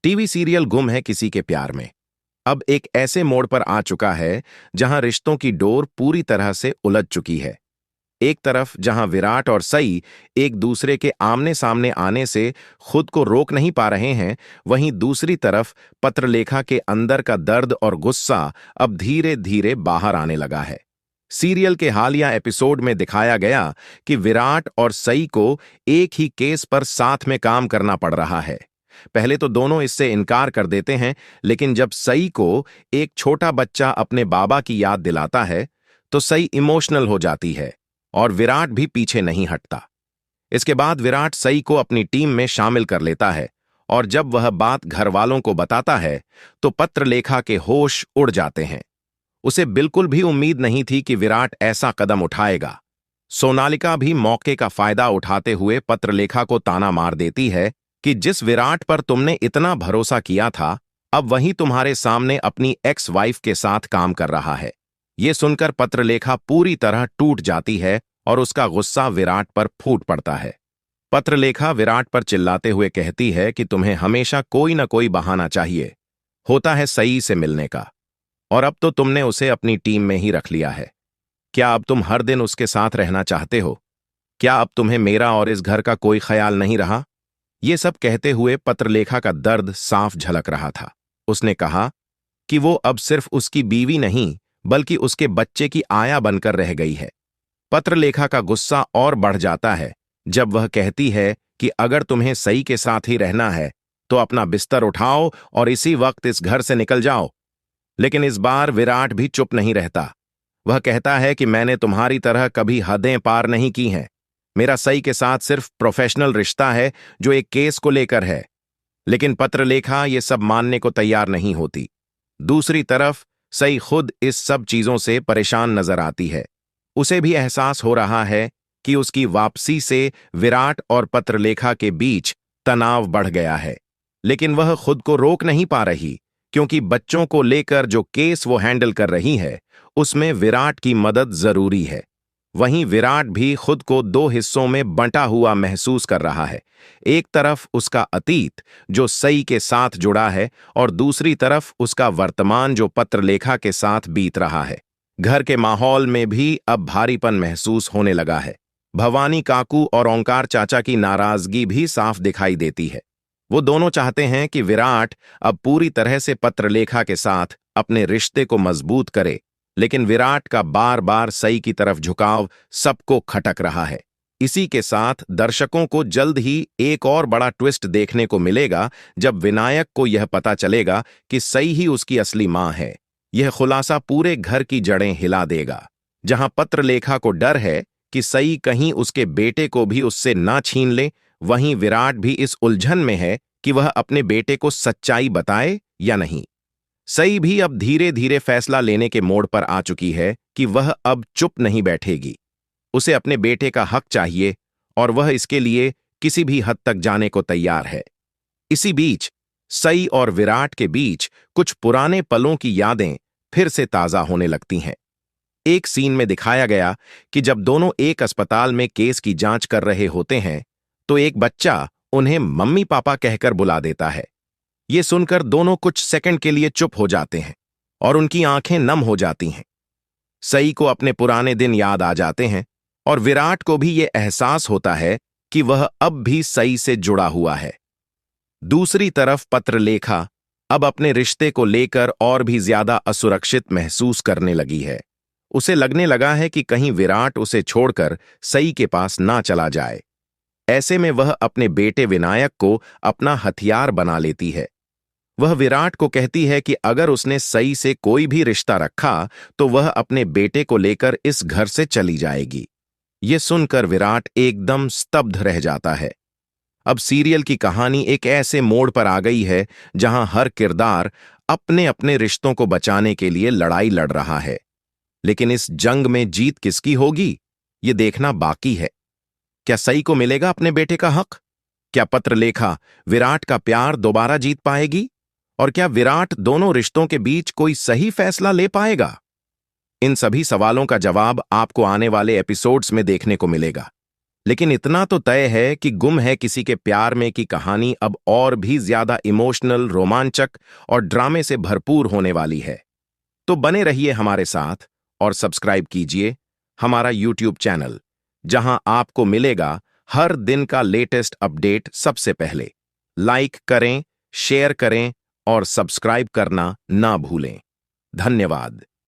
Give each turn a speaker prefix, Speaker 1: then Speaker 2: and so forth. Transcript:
Speaker 1: TV serial गुम है किसी के प्यार में अब एक ऐसे मोड़ पर आ चुका है जहां रिश्तों की डोर पूरी तरह से उलझ चुकी है। एक तरफ जहां विराट और सई एक दूसरे के आमने सामने आने से खुद को रोक नहीं पा रहे हैं, वहीं दूसरी तरफ पत्रलेखा के अंदर का दर्द और गुस्सा अब धीरे धीरे बाहर आने लगा है। सीरियल के हालिया एपिसोड में दिखाया गया कि विराट और सई को एक ही केस पर साथ में काम करना पड़ रहा है। पहले तो दोनों इससे इनकार कर देते हैं, लेकिन जब सई को एक छोटा बच्चा अपने बाबा की याद दिलाता है तो सई इमोशनल हो जाती है और विराट भी पीछे नहीं हटता। इसके बाद विराट सई को अपनी टीम में शामिल कर लेता है और जब वह बात घर वालों को बताता है तो पत्रलेखा के होश उड़ जाते हैं। उसे बिल्कुल भी उम्मीद नहीं थी कि विराट ऐसा कदम उठाएगा। सोनालिका भी मौके का फायदा उठाते हुए पत्रलेखा को ताना मार देती है कि जिस विराट पर तुमने इतना भरोसा किया था, अब वही तुम्हारे सामने अपनी एक्स वाइफ के साथ काम कर रहा है। ये सुनकर पत्रलेखा पूरी तरह टूट जाती है और उसका गुस्सा विराट पर फूट पड़ता है। पत्रलेखा विराट पर चिल्लाते हुए कहती है कि तुम्हें हमेशा कोई न कोई बहाना चाहिए होता है सई से मिलने का, और अब तो तुमने उसे अपनी टीम में ही रख लिया है। क्या अब तुम हर दिन उसके साथ रहना चाहते हो? क्या अब तुम्हें मेरा और इस घर का कोई ख्याल नहीं रहा? ये सब कहते हुए पत्रलेखा का दर्द साफ झलक रहा था। उसने कहा कि वो अब सिर्फ उसकी बीवी नहीं बल्कि उसके बच्चे की आया बनकर रह गई है। पत्रलेखा का गुस्सा और बढ़ जाता है जब वह कहती है कि अगर तुम्हें सई के साथ ही रहना है तो अपना बिस्तर उठाओ और इसी वक्त इस घर से निकल जाओ। लेकिन इस बार विराट भी चुप नहीं रहता। वह कहता है कि मैंने तुम्हारी तरह कभी हदें पार नहीं की हैं। मेरा सई के साथ सिर्फ प्रोफेशनल रिश्ता है जो एक केस को लेकर है। लेकिन पत्रलेखा ये सब मानने को तैयार नहीं होती। दूसरी तरफ सई खुद इस सब चीजों से परेशान नजर आती है। उसे भी एहसास हो रहा है कि उसकी वापसी से विराट और पत्रलेखा के बीच तनाव बढ़ गया है, लेकिन वह खुद को रोक नहीं पा रही क्योंकि बच्चों को लेकर जो केस वो हैंडल कर रही है उसमें विराट की मदद जरूरी है। वहीं विराट भी खुद को दो हिस्सों में बंटा हुआ महसूस कर रहा है। एक तरफ उसका अतीत जो सई के साथ जुड़ा है और दूसरी तरफ उसका वर्तमान जो पत्रलेखा के साथ बीत रहा है। घर के माहौल में भी अब भारीपन महसूस होने लगा है। भवानी काकू और ओंकार चाचा की नाराजगी भी साफ दिखाई देती है। वो दोनों चाहते हैं कि विराट अब पूरी तरह से पत्रलेखा के साथ अपने रिश्ते को मजबूत करे, लेकिन विराट का बार बार सई की तरफ झुकाव सबको खटक रहा है। इसी के साथ दर्शकों को जल्द ही एक और बड़ा ट्विस्ट देखने को मिलेगा जब विनायक को यह पता चलेगा कि सई ही उसकी असली मां है। यह खुलासा पूरे घर की जड़ें हिला देगा। जहां पत्रलेखा को डर है कि सई कहीं उसके बेटे को भी उससे ना छीन ले, वहीं विराट भी इस उलझन में है कि वह अपने बेटे को सच्चाई बताए या नहीं। सई भी अब धीरे धीरे फैसला लेने के मोड़ पर आ चुकी है कि वह अब चुप नहीं बैठेगी। उसे अपने बेटे का हक चाहिए और वह इसके लिए किसी भी हद तक जाने को तैयार है। इसी बीच सई और विराट के बीच कुछ पुराने पलों की यादें फिर से ताजा होने लगती हैं। एक सीन में दिखाया गया कि जब दोनों एक अस्पताल में केस की जांच कर रहे होते हैं तो एक बच्चा उन्हें मम्मी पापा कहकर बुला देता है। ये सुनकर दोनों कुछ सेकंड के लिए चुप हो जाते हैं और उनकी आंखें नम हो जाती हैं। सई को अपने पुराने दिन याद आ जाते हैं और विराट को भी ये एहसास होता है कि वह अब भी सई से जुड़ा हुआ है। दूसरी तरफ पत्रलेखा अब अपने रिश्ते को लेकर और भी ज्यादा असुरक्षित महसूस करने लगी है। उसे लगने लगा है कि कहीं विराट उसे छोड़कर सई के पास ना चला जाए। ऐसे में वह अपने बेटे विनायक को अपना हथियार बना लेती है। वह विराट को कहती है कि अगर उसने सई से कोई भी रिश्ता रखा तो वह अपने बेटे को लेकर इस घर से चली जाएगी। ये सुनकर विराट एकदम स्तब्ध रह जाता है। अब सीरियल की कहानी एक ऐसे मोड़ पर आ गई है जहां हर किरदार अपने अपने रिश्तों को बचाने के लिए लड़ाई लड़ रहा है, लेकिन इस जंग में जीत किसकी होगी ये देखना बाकी है। क्या सई को मिलेगा अपने बेटे का हक? क्या पत्रलेखा विराट का प्यार दोबारा जीत पाएगी? और क्या विराट दोनों रिश्तों के बीच कोई सही फैसला ले पाएगा? इन सभी सवालों का जवाब आपको आने वाले एपिसोड्स में देखने को मिलेगा। लेकिन इतना तो तय है कि गुम है किसी के प्यार में की कहानी अब और भी ज्यादा इमोशनल, रोमांचक और ड्रामे से भरपूर होने वाली है। तो बने रहिए हमारे साथ और सब्सक्राइब कीजिए हमारा यूट्यूब चैनल, जहां आपको मिलेगा हर दिन का लेटेस्ट अपडेट सबसे पहले। लाइक करें, शेयर करें और सब्सक्राइब करना ना भूलें। धन्यवाद।